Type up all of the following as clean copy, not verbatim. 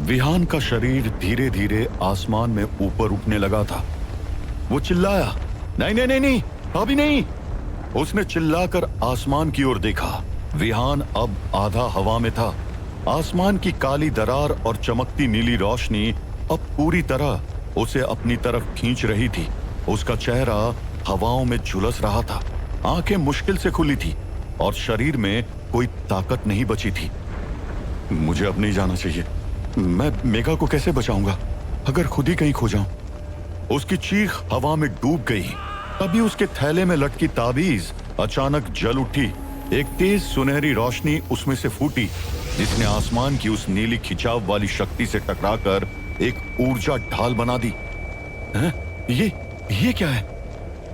विहान का शरीर धीरे धीरे आसमान में ऊपर उठने लगा था। वो चिल्लाया, नहीं नहीं नहीं नहीं, अभी नहीं। उसने चिल्लाकर आसमान की ओर देखा। विहान अब आधा हवा में था। आसमान की काली दरार और चमकती नीली रोशनी अब पूरी तरह उसे अपनी तरफ खींच रही थी। उसका चेहरा हवाओं में झुलस रहा था। आंखें मुश्किल से खुली थी और शरीर में कोई ताकत नहीं बची थी। मुझे अब नहीं जाना चाहिए। मैं मेघा को कैसे बचाऊंगा अगर खुद ही कहीं खो जाऊं? उसकी चीख हवा में डूब गई। तभी उसके थैले में लटकी ताबीज अचानक जल उठी। एक तेज सुनहरी रोशनी उसमें से फूटी, जिसने आसमान की उस नीली खिंचाव वाली शक्ति से टकराकर एक ऊर्जा ढाल बना दी। हैं? ये क्या है?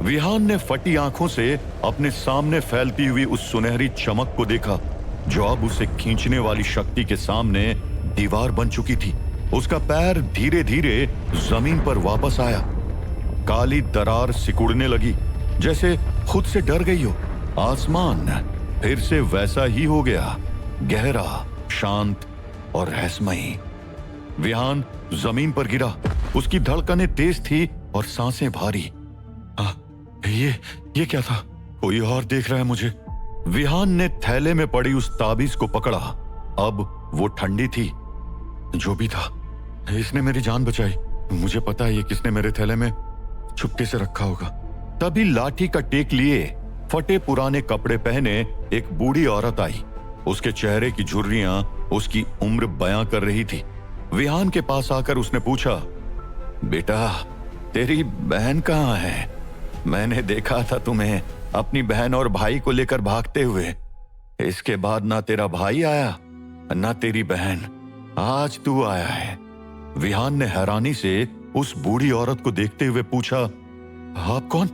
विहान ने फटी आंखों से अपने सामने फैलती हुई उस सुनहरी चमक को देखा, जो अब उसे खींचने वाली शक्ति के सामने दीवार बन चुकी थी। उसका पैर धीरे धीरे जमीन पर वापस आया। काली दरार सिकुड़ने लगी, जैसे खुद से डर गई हो। आसमान फिर से वैसा ही हो गया, गहरा, शांत और रहस्यमयी। विहान जमीन पर गिरा। उसकी धड़कनें तेज थी और सांसें भारी। ये क्या था? कोई और देख रहा है मुझे। विहान ने थैले में पड़ी उस ताबीज को पकड़ा। अब वो ठंडी थी। जो भी था, इसने मेरी जान बचाई। मुझे पता है ये किसने मेरे थैले में चुपके से रखा होगा। तभी लाठी का टेक लिए फटे पुराने कपड़े पहने एक बूढ़ी औरत आई। उसके चेहरे की झुर्रियां उसकी उम्र बयां कर रही थी। विहान के पास आकर उसने पूछा, बेटा, तेरी बहन कहाँ है? मैंने देखा था तुम्हें अपनी बहन और भाई को लेकर भागते हुए। इसके बाद ना तेरा भाई आया ना तेरी बहन, आज तू आया है। विहान ने हैरानी से उस बूढ़ी औरत को देखते हुए पूछा, आप कौन?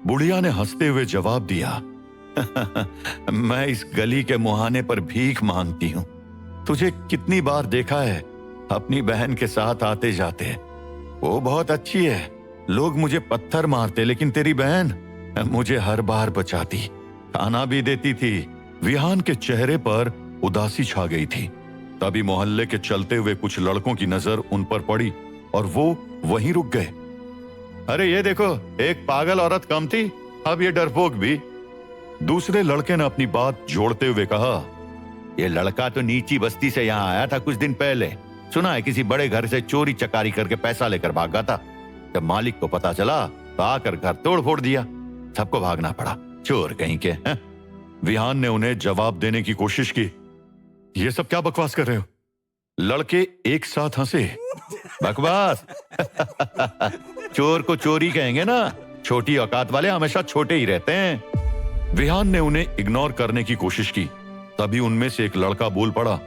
बुढ़िया ने हंसते हुए जवाब दिया, मैं इस गली के मुहाने पर भीख मांगती हूं। तुझे कितनी बार देखा है अपनी बहन के साथ आते जाते। वो बहुत अच्छी है। लोग मुझे पत्थर मारते, लेकिन तेरी बहन मुझे हर बार बचाती, खाना भी देती थी। विहान के चेहरे पर उदासी छा गई थी। तभी मोहल्ले के चलते हुए कुछ लड़कों की नजर उन पर पड़ी और वो वहीं रुक गए। अरे ये देखो, एक पागल औरत कम थी, अब ये डरपोक भी। दूसरे लड़के ने अपनी बात जोड़ते हुए कहा, ये लड़का तो नीची बस्ती से यहाँ आया था कुछ दिन पहले। सुना है किसी बड़े घर से चोरी चकारी करके पैसा लेकर भागा था। जब मालिक को पता चला तो आकर घर तोड़ फोड़ दिया। सबको भागना पड़ा, चोर कहीं के हैं? विहान ने उन्हें जवाब देने की कोशिश की। ये सब क्या बकवास कर रहे हो? लड़के एक साथ हंसे। बकवास? चोर को चोरी कहेंगे ना। छोटी औकात वाले हमेशा छोटे ही रहते हैं। विहान ने उन्हें इग्नोर करने की कोशिश की। तभी उनमें से एक लड़का बोल पड़ा,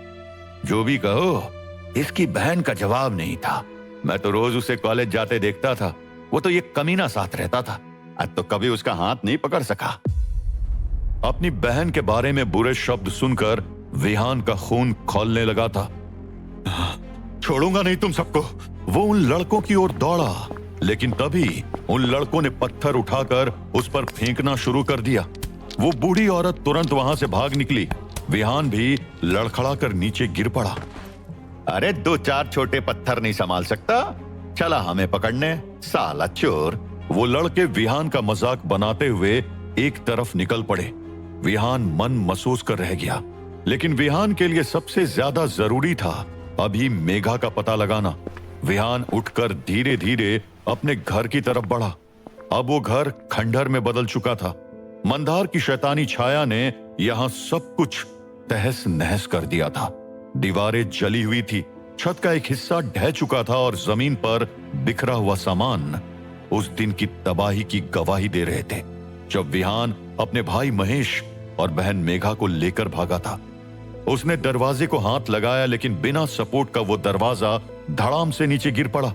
जो भी कहो, इसकी बहन का जवाब नहीं था। मैं तो रोज उसे कॉलेज जाते देखता था। वो तो ये कमीना साथ रहता था। आज तो कभी उसका हाथ नहीं पकड़ सका। अपनी बहन के बारे में बुरे शब्द सुनकर विहान का खून खौलने लगा था। छोड़ूंगा नहीं तुम सबको। वो उन लड़कों की ओर दौड़ा, लेकिन तभी उन लड़कों ने पत्थर उठाकर उस पर फेंकना शुरू कर दिया। वो बूढ़ी औरत तुरंत वहां से भाग निकली। विहान भी लड़खड़ाकर नीचे गिर पड़ा। अरे दो चार छोटे पत्थर नहीं संभाल सकता, चला हमें पकड़ने, साला चोर। वो लड़के विहान का मजाक बनाते हुए एक तरफ निकल पड़े। विहान मन महसूस कर रह गया, लेकिन विहान के लिए सबसे ज्यादा जरूरी था अभी मेघा का पता लगाना। विहान उठकर धीरे धीरे अपने घर की तरफ बढ़ा। अब वो घर खंडहर में बदल चुका था। मंदार की शैतानी छाया ने यहां सब कुछ तहस नहस कर दिया था। दीवारें जली हुई थी, छत का एक हिस्सा ढह चुका था और जमीन पर बिखरा हुआ सामान उस दिन की तबाही की गवाही दे रहे थे, जब विहान अपने भाई महेश और बहन मेघा को लेकर भागा था। उसने दरवाजे को हाथ लगाया, लेकिन बिना सपोर्ट का वो दरवाजा धड़ाम से नीचे गिर पड़ा।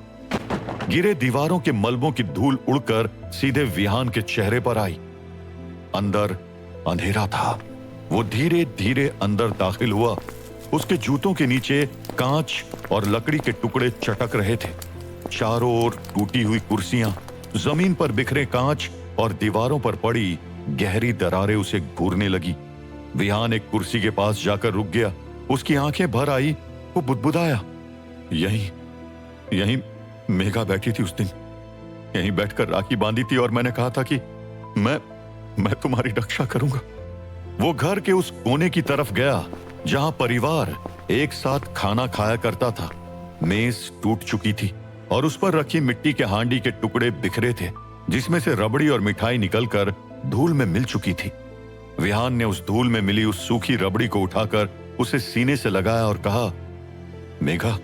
गिरे दीवारों के मलबों की धूल उड़कर सीधे विहान के चेहरे पर आई। अंदर अंधेरा था। वो धीरे धीरे अंदर दाखिल हुआ। उसके जूतों के नीचे कांच और लकड़ी के टुकड़े चटक रहे थे। चारों ओर टूटी हुई कुर्सियां, जमीन पर बिखरे कांच और दीवारों पर पड़ी गहरी दरारें उसे घूरने लगी। विहान एक कुर्सी के पास जाकर रुक गया। उसकी आंखें भर आई। वो बुदबुदाया, यहीं यहीं मेघा बैठी थी उस दिन, यहीं बैठकर राखी बांधी थी और मैंने कहा था कि मैं तुम्हारी रक्षा करूंगा। वो घर के उस कोने की तरफ गया जहां परिवार एक साथ खाना खाया करता था। मेज टूट चुकी थी और उस पर रखी मिट्टी के हांडी के टुकड़े बिखरे थे, जिसमें से रबड़ी और मिठाई निकलकर धूल में मिल चुकी थी। विहान ने उस धूल में मिली उस सूखी रबड़ी को उठाकर उसे सीने से लगाया और कहा, मेघा,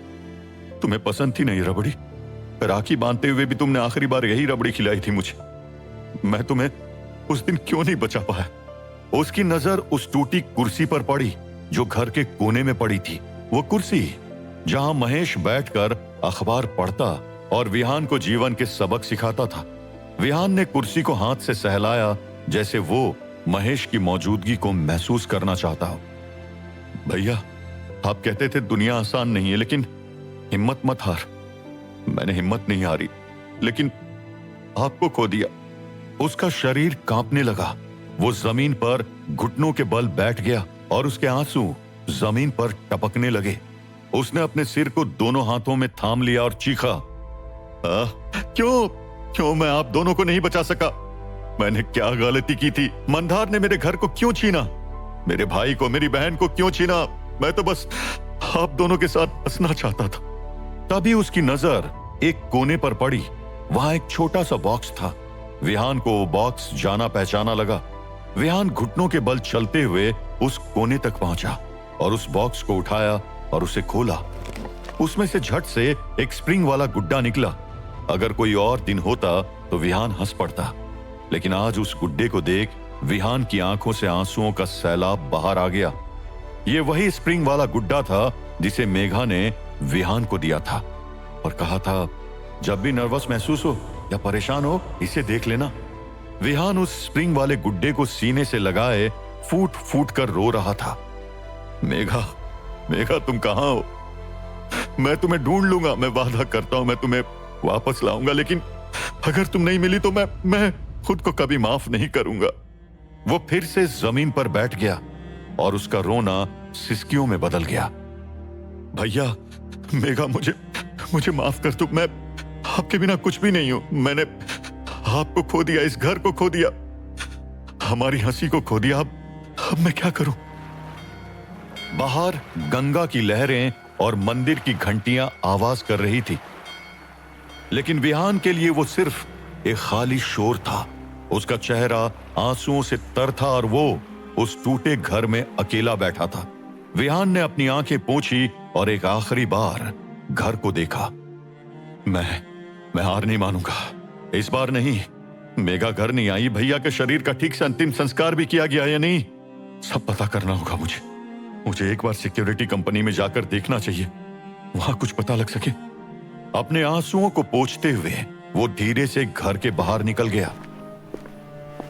तुम्हें पसंद थी नहीं रबड़ी? राखी बांधते हुए भी तुमने आखिरी बार यही रबड़ी खिलाई थी मुझे। मैं तुम्हें उस दिन क्यों नहीं बचा पाया? उसकी नजर उस टूटी कुर्सी पर पड़ी जो घर के कोने में पड़ी थी। वो कुर्सी जहां महेश बैठकर अखबार पढ़ता और विहान को जीवन के सबक सिखाता था। विहान ने कुर्सी को हाथ से सहलाया जैसे वो महेश की मौजूदगी को महसूस करना चाहता हो। भैया, आप कहते थे दुनिया आसान नहीं है, लेकिन हिम्मत मत हार। मैंने हिम्मत नहीं हारी, लेकिन आपको खो दिया। उसका शरीर कांपने लगा। वो जमीन पर घुटनों के बल बैठ गया और उसके आंसू जमीन पर टपकने लगे। उसने अपने सिर को दोनों हाथों में थाम लिया और चीखा, क्यों मैं आप दोनों को नहीं बचा सका? मैंने क्या गलती की थी? मंदार ने मेरे घर को क्यों छीना? मेरे भाई को, मेरी बहन को क्यों छीना? मैं तो बस आप दोनों के साथ हंसना चाहता था। तभी उसकी नजर एक कोने पर पड़ी। वहां एक छोटा सा बॉक्स था। विहान को वो बॉक्स जाना पहचाना लगा। विहान घुटनों के बल चलते हुए उस कोने तक पहुंचा और उस बॉक्स को उठाया और उसे खोला। उसमें से झट से एक स्प्रिंग वाला गुड्डा निकला। अगर कोई और दिन होता तो विहान हंस पड़ता, लेकिन आज उस गुड्डे को देख विहान की आंखों से आंसुओं का सैलाब बाहर आ गया। ये वही स्प्रिंग वाला गुड्डा था जिसे मेघा ने विहान को दिया था और कहा था, जब भी नर्वस महसूस हो या परेशान हो, इसे देख लेना। विहान उस स्प्रिंग वाले गुड्डे को सीने से लगाए फूट फूट कर रो रहा था। मेघा, तुम कहां हो? मैं तुम्हें ढूंढ लूंगा, मैं वादा करता हूं, मैं तुम्हें वापस लाऊंगा, लेकिन अगर तुम नहीं मिली तो मैं खुद को कभी माफ नहीं करूंगा। वो फिर से जमीन पर बैठ गया और उसका रोना सिसकियों में बदल गया। भैया, मेघा, मुझे माफ कर दो। मैं आपके बिना कुछ भी नहीं हूं। मैंने आपको खो दिया, इस घर को खो दिया, हमारी हंसी को खो दिया। अब मैं क्या करूं? बाहर गंगा की लहरें और मंदिर की घंटियां आवाज कर रही थी, लेकिन विहान के लिए वो सिर्फ एक खाली शोर था। उसका चेहरा आंसुओं से तर था और वो उस टूटे घर में अकेला बैठा था। विहान ने अपनी आंखें पोंछी और एक आखिरी बार घर को देखा। मैं हार नहीं मानूंगा, इस बार नहीं। मेघा घर नहीं आई, भैया के शरीर का ठीक से अंतिम संस्कार भी किया गया या नहीं, सब पता करना होगा मुझे एक बार सिक्योरिटी कंपनी में जाकर देखना चाहिए, वहां कुछ पता लग सके। अपने आंसुओं को पोंछते हुए वो धीरे से घर के बाहर निकल गया।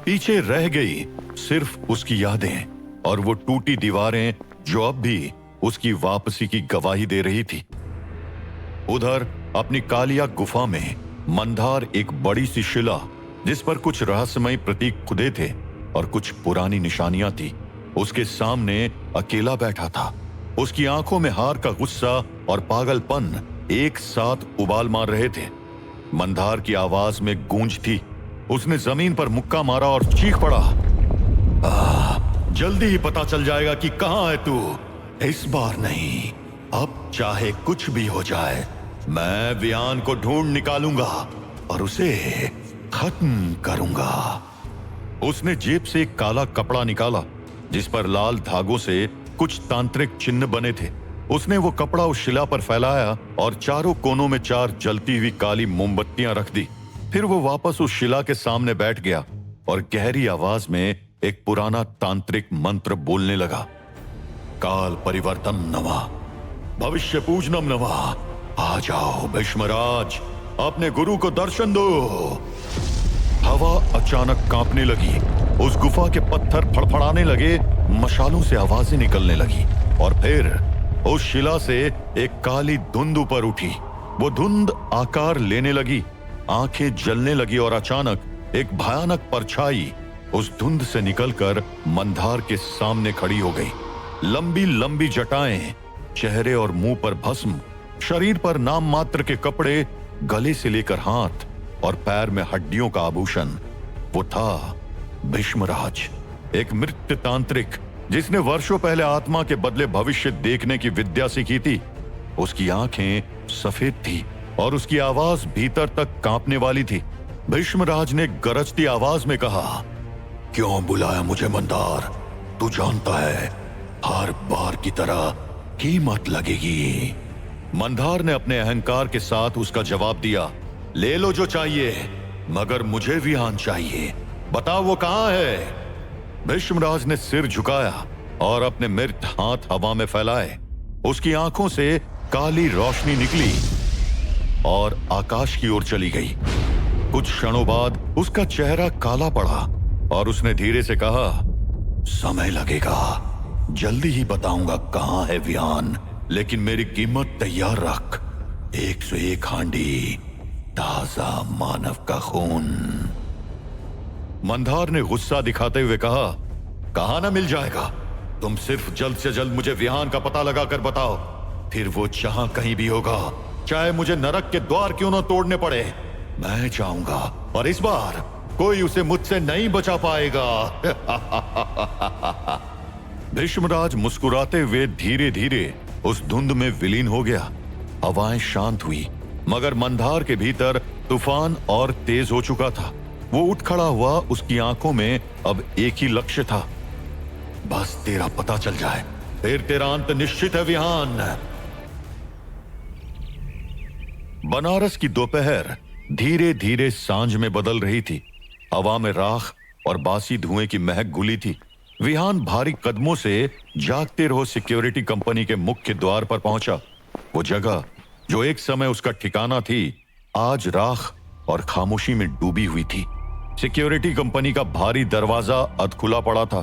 पीछे रह गई सिर्फ उसकी यादें और वो टूटी दीवारें जो अब भी उसकी वापसी की गवाही दे रही थी। उधर अपनी कालिया गुफा में मंदार एक बड़ी सी शिला, जिस पर कुछ रहस्यमय प्रतीक खुदे थे और कुछ पुरानी निशानियां थी, उसके सामने अकेला बैठा था। उसकी आंखों में हार का गुस्सा और पागलपन एक साथ उबाल मार रहे थे। मंदार की आवाज में गूंज थी। उसने जमीन पर मुक्का मारा और चीख पड़ा, जल्दी ही पता चल जाएगा कि कहां है तू। इस बार नहीं, अब चाहे कुछ भी हो जाए, मैं विहान को ढूंढ निकालूंगा और उसे खत्म करूंगा। उसने जेब से एक काला कपड़ा निकाला जिस पर लाल धागों से कुछ तांत्रिक चिन्ह बने थे। उसने वो कपड़ा उस शिला पर फैलाया और चारों कोनों में 4 जलती हुई काली मोमबत्तियां रख दी। फिर वो वापस उस शिला के सामने बैठ गया और गहरी आवाज में एक पुराना तांत्रिक मंत्र बोलने लगा, काल परिवर्तन नमः, भविष्य पूजनम नमः। आ जाओ भीष्मराज, अपने गुरु को दर्शन दो। हवा अचानक कांपने लगी। उस गुफा के पत्थर फड़फड़ाने लगे, मशालों से आवाजें निकलने लगी और फिर उस शिला से एक काली धुंध ऊपर उठी। वो धुंध आकार लेने लगी, आंखें जलने लगी और अचानक एक भयानक परछाई उस धुंध से निकलकर मंदार के सामने खड़ी हो गई। लंबी लंबी जटाएं, चेहरे और मुंह पर भस्म शरीर पर नाम मात्र के कपड़े, गले से लेकर हाथ और पैर में हड्डियों का आभूषण। वो था भीष्मराज, एक मृत्यु तांत्रिक जिसने वर्षों पहले आत्मा के बदले भविष्य देखने की विद्या सीखी थी। उसकी आंखें सफेद थी और उसकी आवाज भीतर तक कांपने वाली थी। भीष्मराज ने गरजती आवाज में कहा, क्यों बुलाया मुझे मंदार? तू जानता है हर बार की तरह कीमत लगेगी। मंदार ने अपने अहंकार के साथ उसका जवाब दिया, ले लो जो चाहिए, मगर मुझे विहान चाहिए। बताओ वो कहां है? भीष्मराज ने सिर झुकाया और अपने मृत हाथ हवा में फैलाए। उसकी आंखों से काली रोशनी निकली और आकाश की ओर चली गई। कुछ क्षणों बाद उसका चेहरा काला पड़ा और उसने धीरे से कहा, समय लगेगा, जल्दी ही बताऊंगा कहां है विहान, लेकिन मेरी कीमत तैयार रख। 101 हांडी ताजा मानव का खून। मंदार ने गुस्सा दिखाते हुए कहा, कहां ना मिल जाएगा? तुम सिर्फ जल्द से जल्द मुझे विहान का पता लगाकर बताओ, फिर वो जहां कहीं भी होगा, चाहे मुझे नरक के द्वार क्यों ना तोड़ने पड़े, मैं जाऊंगा और इस बार कोई उसे मुझसे नहीं बचा पाएगा। भीष्मराज मुस्कुराते हुए धीरे धीरे उस धुंध में विलीन हो गया। हवाएं शांत हुई, मगर मंदार के भीतर तूफान और तेज हो चुका था। वो उठ खड़ा हुआ, उसकी आंखों में अब एक ही लक्ष्य था, बस तेरा पता चल जाए, फिर तेरा अंत निश्चित है विहान। बनारस की दोपहर धीरे धीरे सांझ में बदल रही थी। हवा में राख और बासी धुएं की महक घुली थी। विहान भारी कदमों से जागते रहो सिक्योरिटी कंपनी के मुख्य द्वार पर पहुंचा। वो जगह जो एक समय उसका ठिकाना थी, आज राख और खामोशी में डूबी हुई थी। सिक्योरिटी कंपनी का भारी दरवाजा अधखुला पड़ा था।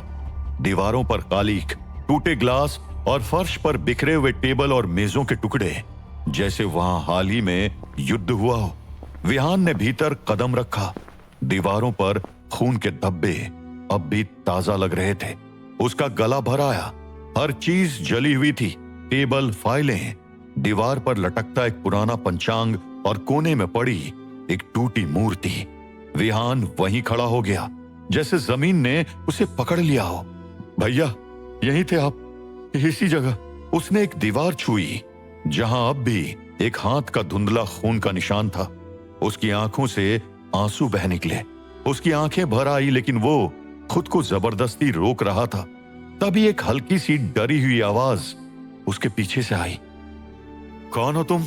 दीवारों पर कालीक, टूटे ग्लास और फर्श पर बिखरे हुए टेबल और मेजों के टुकड़े, जैसे वहां हाल ही में युद्ध हुआ हो। विहान ने भीतर कदम रखा। दीवारों पर खून के धब्बे अब भी ताजा लग रहे थे। उसका गला भर आया। हर चीज जली हुई थी, टेबल, फाइलें। दीवार पर लटकता एक पुराना पंचांग और कोने में पड़ी एक टूटी मूर्ति। विहान वहीं खड़ा हो गया, जैसे जमीन ने उसे पकड़ लिया हो। भैया, यहीं थे आप, इसी जगह। उसने एक दीवार छुई जहां अब भी एक हाथ का धुंधला खून का निशान था। उसकी आंखों से आंसू बह निकले। उसकी आंखें भर आई, लेकिन वो खुद को जबरदस्ती रोक रहा था। तभी एक हल्की सी डरी हुई आवाज उसके पीछे से आई, कौन हो तुम?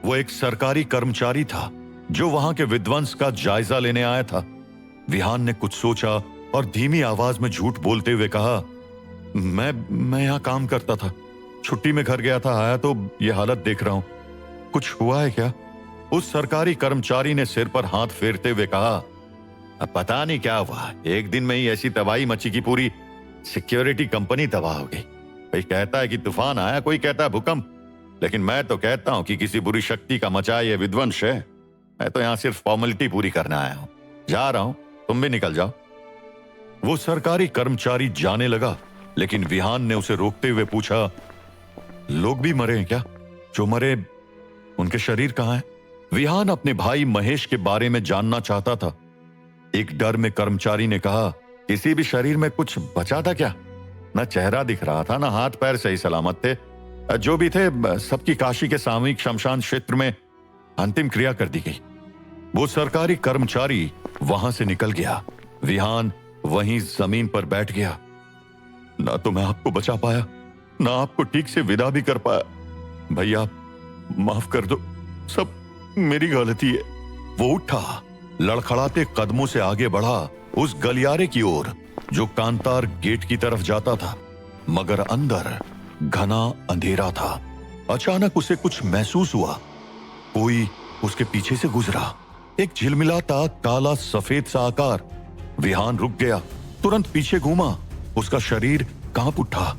वो एक सरकारी कर्मचारी था जो वहां के विध्वंस का जायजा लेने आया था। विहान ने कुछ सोचा और धीमी आवाज में झूठ बोलते हुए कहा, मैं यहां काम करता था, छुट्टी में घर गया था, आया तो ये हालत देख रहा हूं। कुछ हुआ है क्या? उस सरकारी कर्मचारी ने सिर पर हाथ फेरते हुए कहा, अब पता नहीं क्या हुआ, एक दिन में ही ऐसी तबाही मची कि पूरी सिक्योरिटी कंपनी तबाह हो गई। कोई कहता है कि तूफान आया, कोई कहता है भूकंप, लेकिन मैं तो कहता हूं कि किसी बुरी शक्ति का मचाया यह विध्वंस है। मैं तो यहां सिर्फ फॉर्मेलिटी पूरी करने आया हूं, जा रहा हूं, तुम भी निकल जाओ। वो सरकारी कर्मचारी जाने लगा, लेकिन विहान ने उसे रोकते हुए पूछा, लोग भी मरे हैं क्या? जो मरे उनके शरीर कहां हैं? विहान अपने भाई महेश के बारे में जानना चाहता था। एक डर में कर्मचारी ने कहा, किसी भी शरीर में कुछ बचा था क्या? न चेहरा दिख रहा था, न हाथ पैर सही सलामत थे। जो भी थे सबकी काशी के सामूहिक शमशान क्षेत्र में अंतिम क्रिया कर दी गई। वो सरकारी कर्मचारी वहां से निकल गया। विहान वहीं जमीन पर बैठ गया। ना तो मैं आपको बचा पाया, ना आपको ठीक से विदा भी कर पाया। भैया माफ कर दो, सब मेरी गलती है। वो उठा, लड़खड़ाते कदमों से आगे बढ़ा उस गलियारे की ओर जो कांतार गेट की तरफ जाता था, मगर अंदर घना अंधेरा था। अचानक उसे कुछ महसूस हुआ, कोई उसके पीछे से गुजरा। एक झिलमिलाता काला सफेद सा आकार। विहान रुक गया, तुरंत पीछे घूमा। उसका शरीर कांप उठा।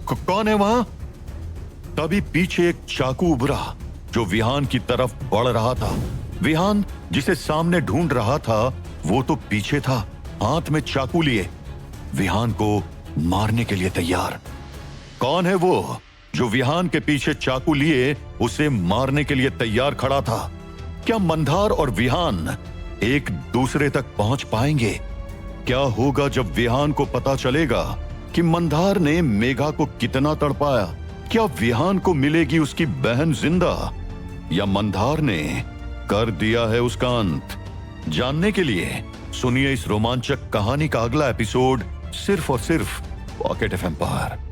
कौन है वहां? तभी पीछे एक चाकू उभरा जो विहान की तरफ बढ़ रहा था। विहान जिसे सामने ढूंढ रहा था, वो तो पीछे था, हाथ में चाकू लिए, विहान को मारने के लिए तैयार। कौन है वो? जो विहान के पीछे चाकू लिए उसे मारने के लिए तैयार खड़ा था। क्या मंदार और विहान एक दूसरे तक पहुंच पाएंगे? क्या होगा जब विहान को पता चलेगा कि मंदार ने मेघा को कितना तड़पाया? क्या विहान को मिलेगी उसकी बहन जिंदा, या मंदार ने कर दिया है उसका अंत? जानने के लिए सुनिए इस रोमांचक कहानी का अगला एपिसोड सिर्फ और सिर्फ पॉकेट एफएम पर।